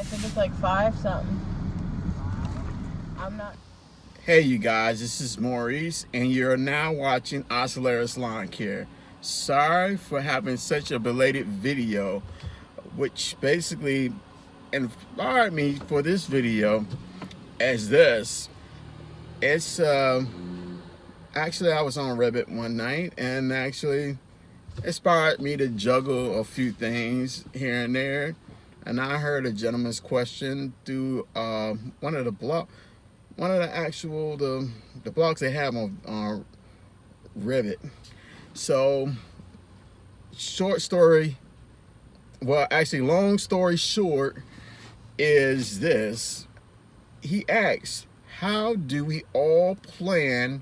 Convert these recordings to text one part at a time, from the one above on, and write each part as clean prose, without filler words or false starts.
I think it's like 5 something. I'm not. Hey you guys, this is Maurice and you're now watching Oscellaris Lawn Care. Sorry for having such a belated video, which basically inspired me for this video as this. It's actually I was on Reddit one night and actually inspired me to juggle a few things here and there. And I heard a gentleman's question through one of the blogs they have on Reddit. So short story, well actually long story short is this. He asks, how do we all plan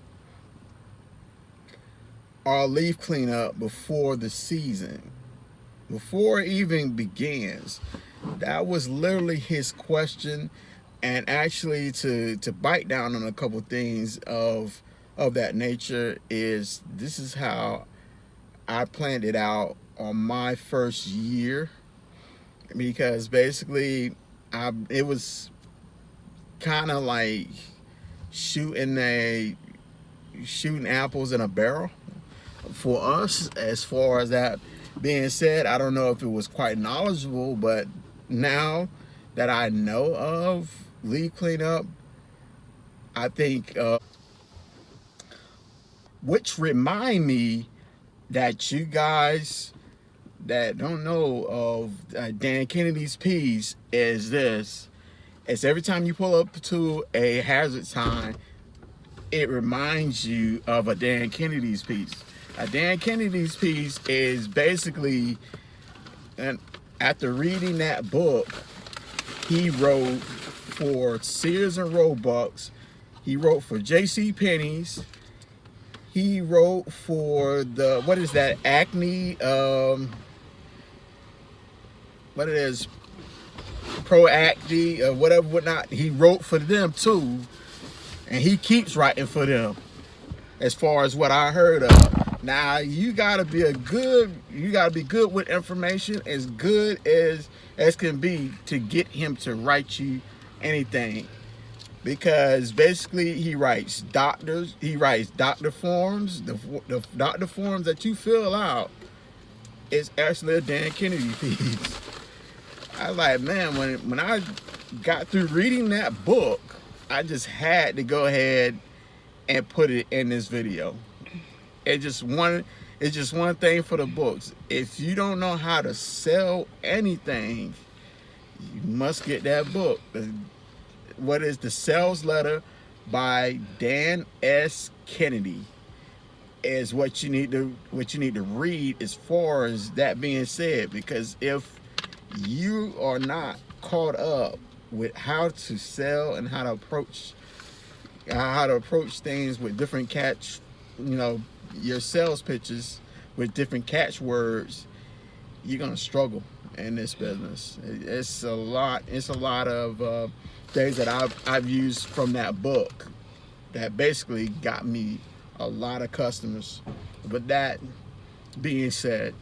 our leaf cleanup before the season, before it even begins? That was literally his question. And actually to bite down on a couple things of that nature is, this is how I planned it out on my first year. Because basically it was kind of like shooting apples in a barrel for us. As far as that being said, I don't know if it was quite knowledgeable, but now that I know of leaf cleanup, I think which remind me that you guys that don't know of Dan Kennedy's piece is this. It's every time you pull up to a hazard sign, it reminds you of a Dan Kennedy's piece. A Dan Kennedy's piece is basically, and after reading that book, he wrote for Sears and Roebuck's, he wrote for J.C. Penney's, he wrote for the, what is that, Acne, what it is, Pro Acne, whatever, whatnot. He wrote for them too, and he keeps writing for them, as far as what I heard of. Now you gotta be good with information, as good as can be, to get him to write you anything. Because basically he writes doctor forms. The doctor forms that you fill out is actually a Dan Kennedy piece. I was like, man, when I got through reading that book, I just had to go ahead and put it in this video. It's just one thing for the books. If you don't know how to sell anything, you must get that book. What is the Sales Letter by Dan S. Kennedy is what you need to read, as far as that being said. Because if you are not caught up with how to sell and how to approach things with different your sales pitches with different catchwords, you're gonna struggle in this business. It's a lot of things that I've used from that book that basically got me a lot of customers. But that being said,